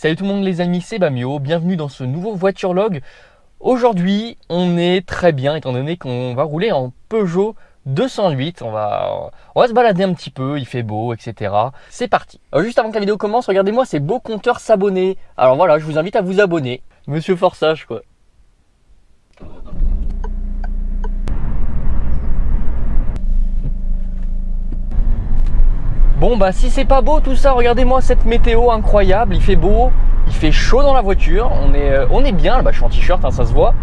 Salut tout le monde les amis, c'est Bamio, bienvenue dans ce nouveau voiture-log. Aujourd'hui, on est très bien étant donné qu'on va rouler en Peugeot 208. On va se balader un petit peu, il fait beau, etc. C'est parti. Juste avant que la vidéo commence, regardez-moi ces beaux compteurs s'abonner. Alors voilà, je vous invite à vous abonner. Monsieur Forçage quoi. Bon bah si c'est pas beau tout ça, regardez-moi cette météo incroyable, il fait beau, il fait chaud dans la voiture, on est bien, bah, je suis en t-shirt, hein, ça se voit.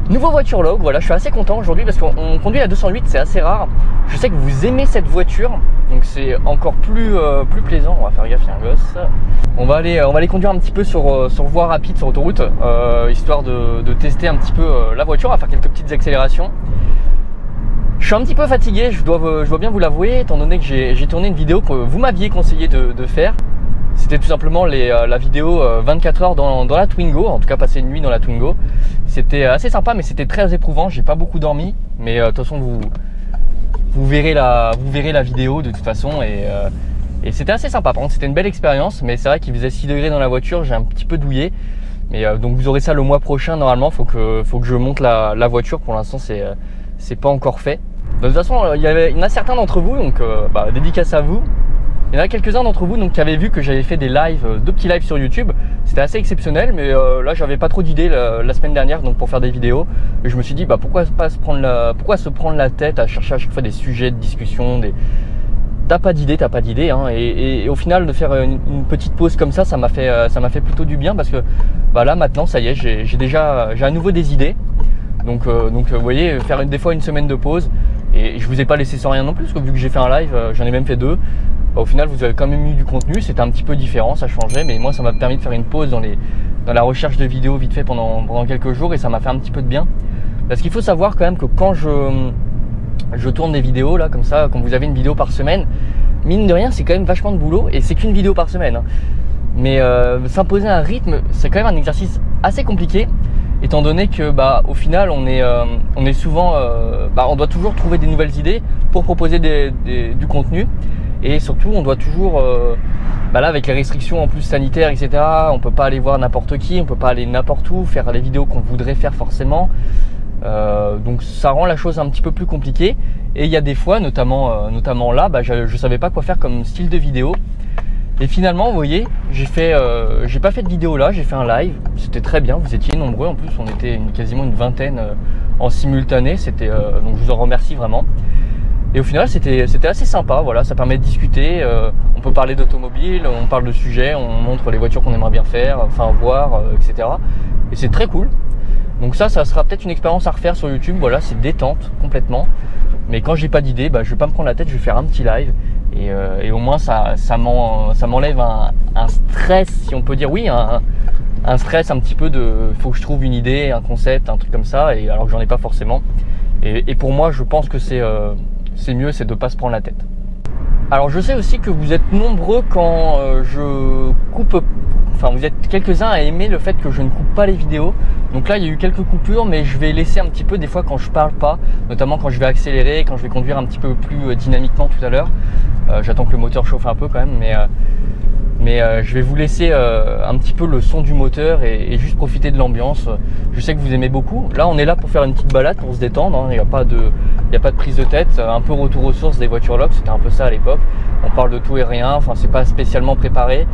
Nouveau voiture log, voilà, je suis assez content aujourd'hui parce qu'on conduit la 208, c'est assez rare. Je sais que vous aimez cette voiture, donc c'est encore plus plaisant. On va faire gaffe, il y a un gosse. On va aller conduire un petit peu sur voie rapide, sur autoroute, histoire de tester un petit peu la voiture, on va faire quelques petites accélérations. Je suis un petit peu fatigué, je dois bien vous l'avouer, étant donné que j'ai tourné une vidéo que vous m'aviez conseillé de faire. C'était tout simplement la vidéo 24 heures dans la Twingo, en tout cas passer une nuit dans la Twingo. C'était assez sympa, mais c'était très éprouvant, j'ai pas beaucoup dormi. Mais de toute façon, vous verrez la vidéo de toute façon. Et c'était assez sympa, par contre c'était une belle expérience. Mais c'est vrai qu'il faisait 6 degrés dans la voiture, j'ai un petit peu douillé. Mais donc vous aurez ça le mois prochain normalement, faut que je monte la voiture. Pour l'instant c'est pas encore fait. De toute façon, il y en a certains d'entre vous, donc dédicace à vous. Il y en a quelques-uns d'entre vous donc, qui avaient vu que j'avais fait des lives, 2 petits lives sur YouTube. C'était assez exceptionnel, mais là j'avais pas trop d'idées la semaine dernière donc pour faire des vidéos. Et je me suis dit pourquoi se prendre la tête à chercher à chaque fois des sujets de discussion, t'as pas d'idée hein. Et au final de faire une petite pause comme ça m'a fait plutôt du bien parce que là maintenant ça y est, j'ai à nouveau des idées. Donc vous voyez, faire des fois une semaine de pause, et je vous ai pas laissé sans rien non plus, parce que vu que j'ai fait un live, j'en ai même fait 2. Au final vous avez quand même eu du contenu, c'était un petit peu différent, ça changeait, mais moi ça m'a permis de faire une pause dans la recherche de vidéos vite fait pendant quelques jours, et ça m'a fait un petit peu de bien. Parce qu'il faut savoir quand même que quand je tourne des vidéos là comme ça, quand vous avez une vidéo par semaine, mine de rien c'est quand même vachement de boulot, et c'est qu'une vidéo par semaine hein. Mais s'imposer un rythme, c'est quand même un exercice assez compliqué, étant donné que au final on est souvent on doit toujours trouver des nouvelles idées pour proposer du contenu, et surtout on doit toujours là avec les restrictions en plus sanitaires, etc., on peut pas aller voir n'importe qui, on peut pas aller n'importe où faire les vidéos qu'on voudrait faire forcément. Donc ça rend la chose un petit peu plus compliquée, et il y a des fois notamment là je savais pas quoi faire comme style de vidéo. Et finalement, vous voyez, j'ai pas fait de vidéo là, j'ai fait un live, c'était très bien, vous étiez nombreux, en plus on était quasiment une vingtaine en simultané, donc je vous en remercie vraiment. Et au final c'était assez sympa, voilà, ça permet de discuter, on peut parler d'automobile, on parle de sujets, on montre les voitures qu'on aimerait bien faire, enfin voir, etc. Et c'est très cool. Donc ça sera peut-être une expérience à refaire sur YouTube, voilà, c'est détente complètement. Mais quand j'ai pas d'idée, je vais pas me prendre la tête, je vais faire un petit live. Et au moins ça m'enlève un stress, si on peut dire, oui, un stress un petit peu faut que je trouve une idée, un concept, un truc comme ça, et alors que j'en ai pas forcément. Et pour moi je pense que c'est mieux, c'est de pas se prendre la tête. Alors je sais aussi que vous êtes nombreux quand je coupe, enfin vous êtes quelques-uns à aimer le fait que je ne coupe pas les vidéos. Donc là il y a eu quelques coupures, mais je vais laisser un petit peu des fois quand je parle pas, notamment quand je vais accélérer, quand je vais conduire un petit peu plus dynamiquement tout à l'heure. J'attends que le moteur chauffe un peu quand même, mais je vais vous laisser un petit peu le son du moteur et juste profiter de l'ambiance. Je sais que vous aimez beaucoup. Là on est là pour faire une petite balade, pour se détendre, hein. Il n'y a pas de prise de tête, un peu retour aux sources des voitures log, c'était un peu ça à l'époque. On parle de tout et rien, enfin c'est pas spécialement préparé.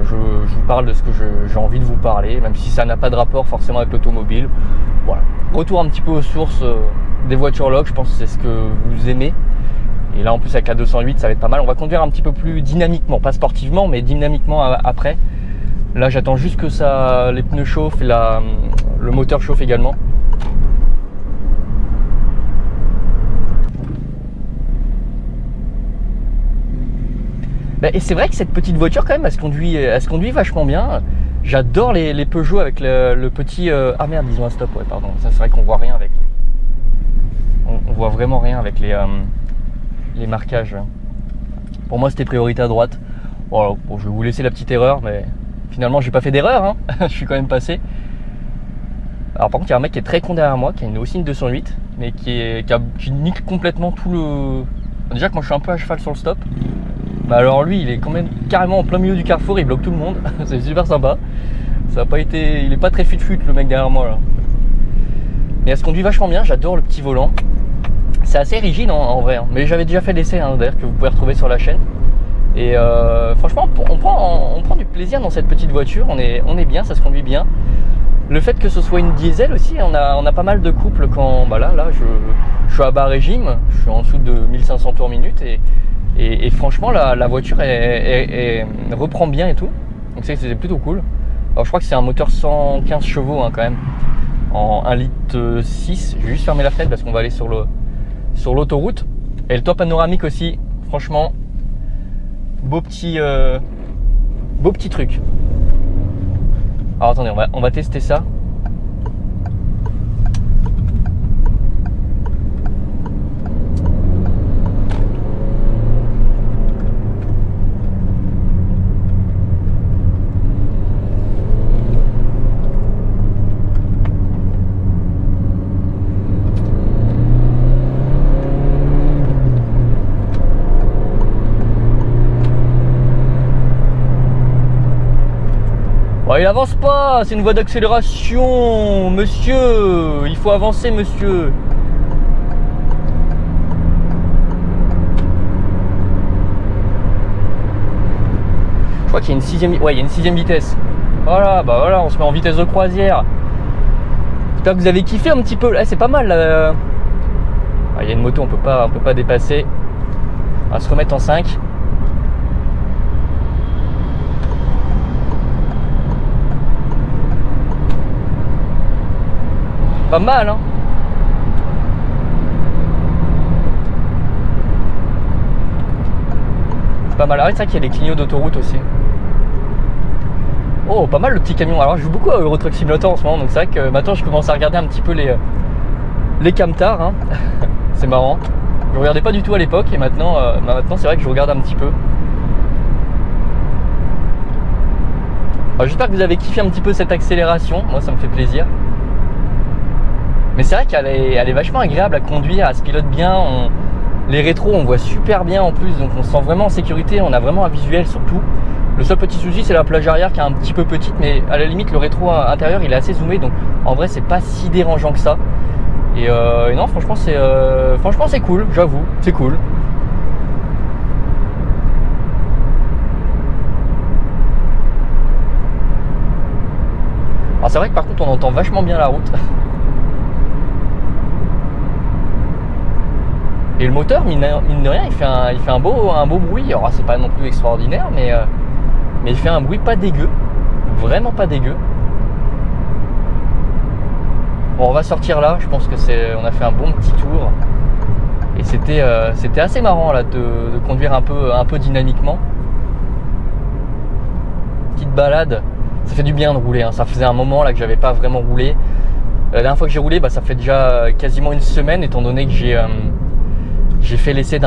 Je vous parle de ce que j'ai envie de vous parler, même si ça n'a pas de rapport forcément avec l'automobile. Voilà. Retour un petit peu aux sources des voitures log, je pense que c'est ce que vous aimez. Et là en plus avec la 208 ça va être pas mal. On va conduire un petit peu plus dynamiquement, pas sportivement mais dynamiquement après. Là j'attends juste que les pneus chauffent et le moteur chauffe également. Et c'est vrai que cette petite voiture quand même elle se conduit vachement bien. J'adore les Peugeot avec le petit ah merde, ils ont un stop, ouais pardon. Ça c'est vrai qu'on voit rien avec. On voit vraiment rien avec les marquages. Pour moi c'était priorité à droite. Bon, je vais vous laisser la petite erreur, mais finalement j'ai pas fait d'erreur hein. Je suis quand même passé. Alors par contre il y a un mec qui est très con derrière moi, qui a aussi une 208, mais qui nique complètement tout le... Déjà que moi je suis un peu à cheval sur le stop. Bah alors lui, il est quand même carrément en plein milieu du carrefour, il bloque tout le monde. C'est super sympa. Ça a pas été, il est pas très fut-fut le mec derrière moi là. Mais elle se conduit vachement bien, j'adore le petit volant. C'est assez rigide en vrai, hein. Mais j'avais déjà fait l'essai d'ailleurs que vous pouvez retrouver sur la chaîne. Et franchement, on prend du plaisir dans cette petite voiture, on est bien, ça se conduit bien. Le fait que ce soit une diesel aussi, on a pas mal de couples quand, bah là je suis à bas régime, je suis en dessous de 1500 tours minute et franchement la voiture elle reprend bien et tout, donc c'est plutôt cool. Alors je crois que c'est un moteur 115 chevaux quand même, en 1,6 litre. Je vais juste fermer la fenêtre parce qu'on va aller sur l'autoroute. Et le toit panoramique aussi, franchement, beau petit truc. Alors attendez, on va tester ça. Oh, il avance pas, c'est une voie d'accélération, monsieur, il faut avancer, monsieur. Je crois qu'il y a une sixième vitesse. Voilà, bah voilà, on se met en vitesse de croisière. J'espère que vous avez kiffé un petit peu. Là, c'est pas mal. Ah, il y a une moto, on peut pas dépasser. On va se remettre en 5. Pas mal, hein. C'est pas mal. Ah, c'est vrai qu'il y a des clignots d'autoroute aussi. Oh, pas mal le petit camion. Alors, je joue beaucoup à Euro Truck Simulator en ce moment, donc c'est vrai que maintenant je commence à regarder un petit peu les camtars. Hein. C'est marrant. Je regardais pas du tout à l'époque et maintenant c'est vrai que je regarde un petit peu. J'espère que vous avez kiffé un petit peu cette accélération. Moi, ça me fait plaisir. Mais c'est vrai qu'elle est vachement agréable à conduire, elle se pilote bien. Les rétros, on voit super bien en plus, donc on se sent vraiment en sécurité. On a vraiment un visuel surtout. Le seul petit souci, c'est la plage arrière qui est un petit peu petite, mais à la limite, le rétro intérieur, il est assez zoomé, donc en vrai, c'est pas si dérangeant que ça. Et non, franchement, c'est cool, j'avoue, c'est cool. Alors c'est vrai que par contre, on entend vachement bien la route. Et le moteur, mine de rien, il fait un beau bruit. Alors c'est pas non plus extraordinaire, mais il fait un bruit pas dégueu. Vraiment pas dégueu. Bon, on va sortir là. Je pense que on a fait un bon petit tour. Et c'était assez marrant là de conduire un peu dynamiquement. Petite balade. Ça fait du bien de rouler. Hein. Ça faisait un moment là que j'avais pas vraiment roulé. La dernière fois que j'ai roulé, ça fait déjà quasiment une semaine, étant donné que j'ai fait l'essai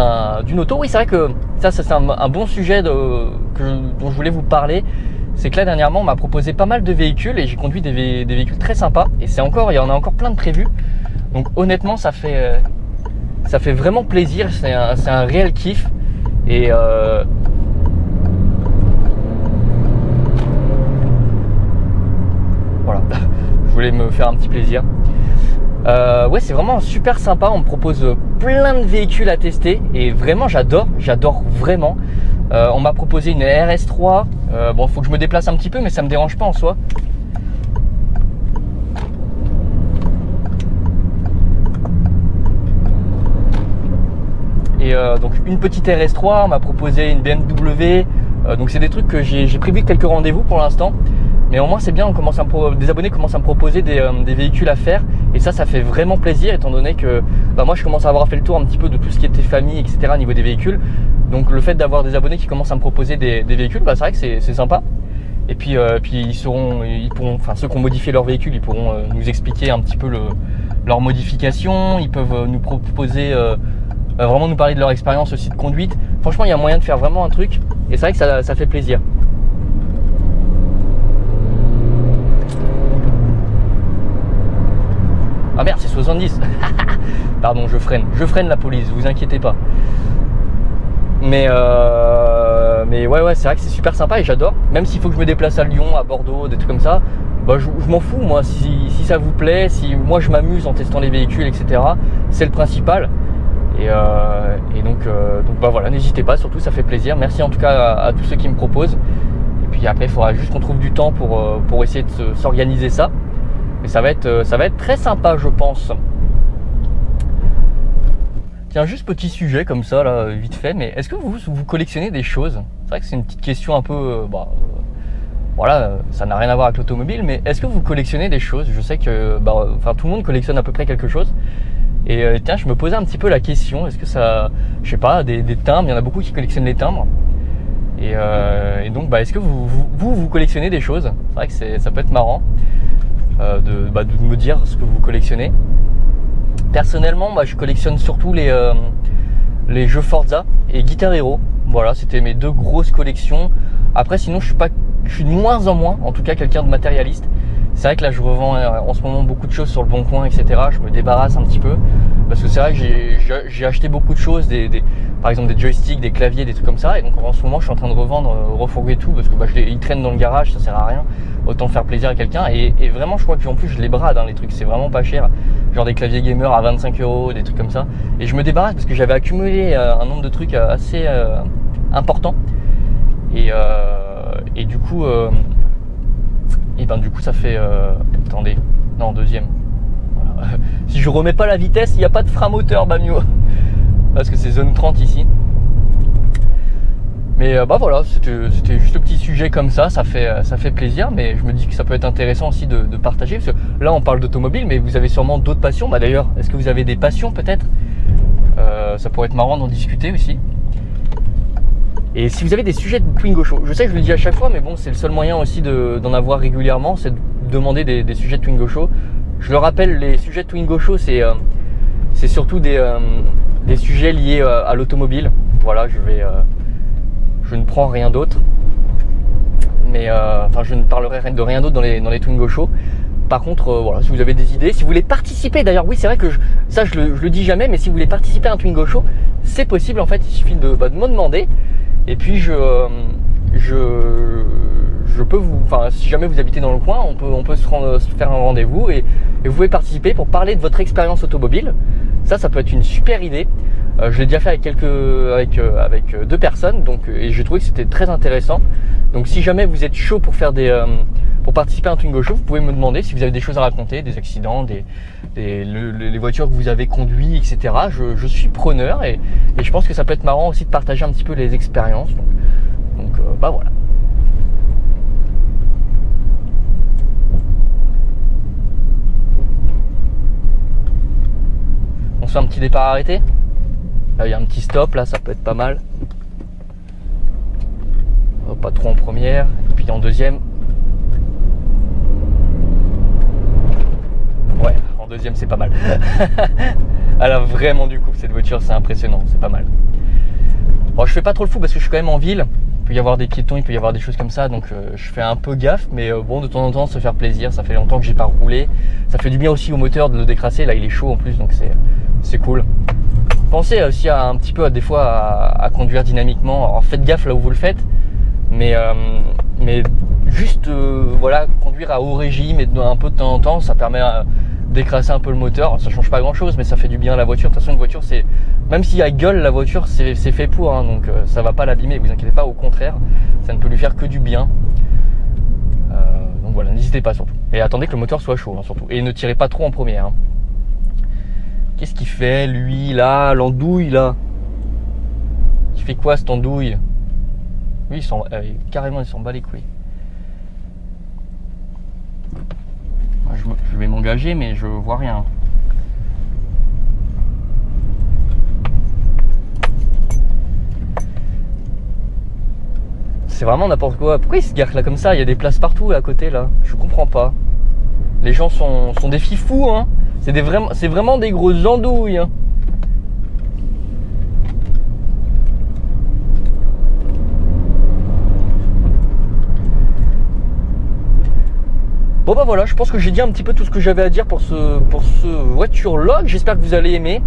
d'une auto. Oui, c'est vrai que ça c'est un bon sujet dont je voulais vous parler. C'est que là, dernièrement, on m'a proposé pas mal de véhicules et j'ai conduit des véhicules très sympas. Et il y en a encore plein de prévus. Donc honnêtement, ça fait vraiment plaisir. C'est un réel kiff. Et voilà, je voulais me faire un petit plaisir. Ouais, c'est vraiment super sympa. On me propose plein de véhicules à tester et vraiment j'adore vraiment. On m'a proposé une RS3. Bon, il faut que je me déplace un petit peu, mais ça me dérange pas en soi. Et donc une petite RS3, on m'a proposé une BMW. Donc c'est des trucs que j'ai prévu quelques rendez-vous pour l'instant. Mais au moins c'est bien, des abonnés commencent à me proposer des véhicules à faire. Et ça fait vraiment plaisir étant donné que moi je commence à avoir fait le tour un petit peu de tout ce qui était famille, etc. au niveau des véhicules. Donc le fait d'avoir des abonnés qui commencent à me proposer des véhicules, c'est vrai que c'est sympa. Et puis ils pourront, enfin ceux qui ont modifié leur véhicule, ils pourront nous expliquer un petit peu leurs modifications. Ils peuvent nous proposer, vraiment nous parler de leur expérience aussi de conduite. Franchement, il y a moyen de faire vraiment un truc. Et c'est vrai que ça fait plaisir. Ah merde, c'est 70. Pardon, je freine la police, vous inquiétez pas. Mais mais ouais, c'est vrai que c'est super sympa et j'adore. Même s'il faut que je me déplace à Lyon, à Bordeaux, des trucs comme ça, bah, je m'en fous, moi. Si ça vous plaît, si moi je m'amuse en testant les véhicules, etc., c'est le principal. Et donc bah voilà, n'hésitez pas, surtout ça fait plaisir. Merci en tout cas à tous ceux qui me proposent. Et puis après, il faudra juste qu'on trouve du temps pour essayer de s'organiser ça. Et ça va être très sympa, je pense. Tiens, juste petit sujet comme ça, là, vite fait, mais est-ce que vous collectionnez des choses? C'est vrai que c'est une petite question un peu... voilà, ça n'a rien à voir avec l'automobile, mais est-ce que vous collectionnez des choses? Je sais que tout le monde collectionne à peu près quelque chose. Et tiens, je me posais un petit peu la question, est-ce que ça... Je sais pas, des timbres, il y en a beaucoup qui collectionnent les timbres. Et donc, est-ce que vous collectionnez des choses? C'est vrai que ça peut être marrant de me dire ce que vous collectionnez. Personnellement, je collectionne surtout les jeux Forza et Guitar Hero. Voilà, c'était mes deux grosses collections. Après, sinon, je suis de moins en moins, en tout cas, quelqu'un de matérialiste. C'est vrai que là, je revends en ce moment beaucoup de choses sur le bon coin, etc. Je me débarrasse un petit peu parce que c'est vrai que j'ai acheté beaucoup de choses, par exemple des joysticks, des claviers, des trucs comme ça. Et donc en ce moment, je suis en train de revendre, refourguer tout parce que ils traînent dans le garage, ça sert à rien. Autant faire plaisir à quelqu'un. Et vraiment, je crois qu'en plus, je les brade, les trucs. C'est vraiment pas cher. Genre des claviers gamer à 25 €, des trucs comme ça. Et je me débarrasse parce que j'avais accumulé un nombre de trucs assez important. Et du coup, ça fait... attendez, non, deuxième. Voilà. Si je remets pas la vitesse, il n'y a pas de frein moteur, mieux. Parce que c'est zone 30 ici. Mais voilà, c'était juste un petit sujet comme ça fait plaisir. Mais je me dis que ça peut être intéressant aussi de partager. Parce que là, on parle d'automobile, mais vous avez sûrement d'autres passions. D'ailleurs, est-ce que vous avez des passions peut-être? Ça pourrait être marrant d'en discuter aussi. Et si vous avez des sujets de Twingo Show, je sais que je le dis à chaque fois, mais bon, c'est le seul moyen aussi d'en avoir régulièrement, c'est de demander des sujets de Twingo Show. Je le rappelle, les sujets de Twingo Show, c'est surtout des sujets liés à l'automobile. Voilà, je ne prends rien d'autre. Mais je ne parlerai de rien d'autre dans les Twingo Show. Par contre, voilà, si vous avez des idées, si vous voulez participer, d'ailleurs, oui, c'est vrai que je le dis jamais, mais si vous voulez participer à un Twingo Show, c'est possible. En fait, il suffit de me demander. Et puis je peux vous, si jamais vous habitez dans le coin, on peut se faire un rendez-vous et vous pouvez participer pour parler de votre expérience automobile. Ça peut être une super idée. Je l'ai déjà fait avec deux personnes, et j'ai trouvé que c'était très intéressant. Donc si jamais vous êtes chaud pour participer à un Twingo Show, vous pouvez me demander si vous avez des choses à raconter, des accidents, les voitures que vous avez conduites, etc. Je suis preneur et je pense que ça peut être marrant aussi de partager un petit peu les expériences. Donc voilà. On se fait un petit départ arrêté. Là, il y a un petit stop, là, ça peut être pas mal. Pas trop en première, et puis en deuxième. Ouais, en deuxième c'est pas mal. Elle a vraiment du coup cette voiture, c'est impressionnant, c'est pas mal. Bon, je fais pas trop le fou parce que je suis quand même en ville. Il peut y avoir des piétons, il peut y avoir des choses comme ça, donc je fais un peu gaffe, mais bon, de temps en temps se faire plaisir. Ça fait longtemps que j'ai pas roulé. Ça fait du bien aussi au moteur de le décrasser. Là, il est chaud en plus, donc c'est cool. Pensez aussi un petit peu des fois à conduire dynamiquement. Alors faites gaffe là où vous le faites, mais juste voilà, conduire à haut régime et un peu de temps en temps, ça permet de décrasser un peu le moteur. Alors, ça change pas grand chose, mais ça fait du bien à la voiture. De toute façon, une voiture, même s'il y a gueule, la voiture c'est fait pour, donc ça va pas l'abîmer, vous inquiétez pas, au contraire, ça ne peut lui faire que du bien. Donc voilà, n'hésitez pas surtout. Et attendez que le moteur soit chaud, surtout. Et ne tirez pas trop en première. Qu'est-ce qu'il fait, lui, là, l'andouille, là? Il fait quoi, cette andouille? Lui, carrément, il s'en bat les couilles. Je vais m'engager, mais je vois rien. C'est vraiment n'importe quoi. Pourquoi il se gare là comme ça? Il y a des places partout à côté, là. Je comprends pas. Les gens sont des fifous, hein. C'est vraiment des grosses andouilles, hein. Bon bah voilà, je pense que j'ai dit un petit peu tout ce que j'avais à dire pour ce voiture log. J'espère que vous allez aimer.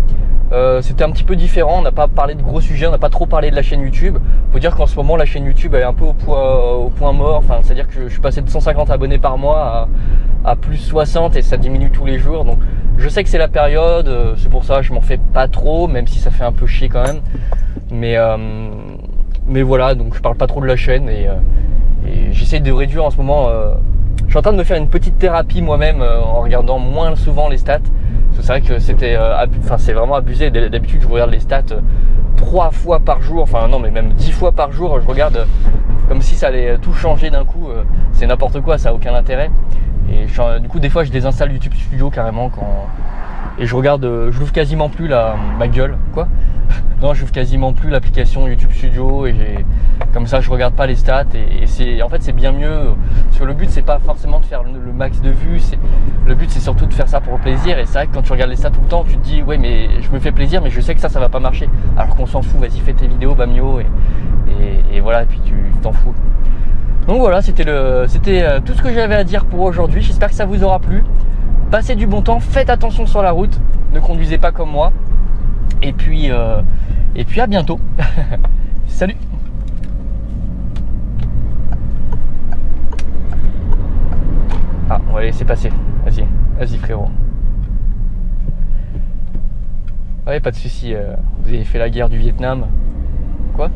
C'était un petit peu différent, on n'a pas parlé de gros sujets, on n'a pas trop parlé de la chaîne YouTube. Faut dire qu'en ce moment la chaîne YouTube est un peu au point mort, enfin, c'est-à-dire que je suis passé de 150 abonnés par mois à plus 60 et ça diminue tous les jours. Donc je sais que c'est la période, c'est pour ça que je m'en fais pas trop, même si ça fait un peu chier quand même. Mais voilà, donc je parle pas trop de la chaîne et j'essaie de réduire en ce moment. Je suis en train de me faire une petite thérapie moi-même en regardant moins souvent les stats. C'est vrai que c'est vraiment abusé. D'habitude, je regarde les stats 3 fois par jour, enfin non, mais même 10 fois par jour. Je regarde comme si ça allait tout changer d'un coup. C'est n'importe quoi, ça n'a aucun intérêt. Et du coup, des fois, je désinstalle YouTube Studio carrément et je regarde, je l'ouvre quasiment plus ma gueule, quoi. Non, je ouvre quasiment plus l'application YouTube Studio et comme ça je regarde pas les stats et en fait c'est bien mieux. Parce que le but c'est pas forcément de faire le max de vues, le but c'est surtout de faire ça pour le plaisir. Et c'est vrai que quand tu regardes les stats tout le temps, tu te dis ouais mais je me fais plaisir mais je sais que ça va pas marcher. Alors qu'on s'en fout, vas-y fais tes vidéos Bamio et voilà, et puis tu t'en fous. Donc voilà, c'était tout ce que j'avais à dire pour aujourd'hui. J'espère que ça vous aura plu. Passez du bon temps, faites attention sur la route, ne conduisez pas comme moi. Et puis à bientôt. Salut. Ah, on va laisser passer. Vas-y frérot. Ouais, pas de soucis. Vous avez fait la guerre du Vietnam. Quoi?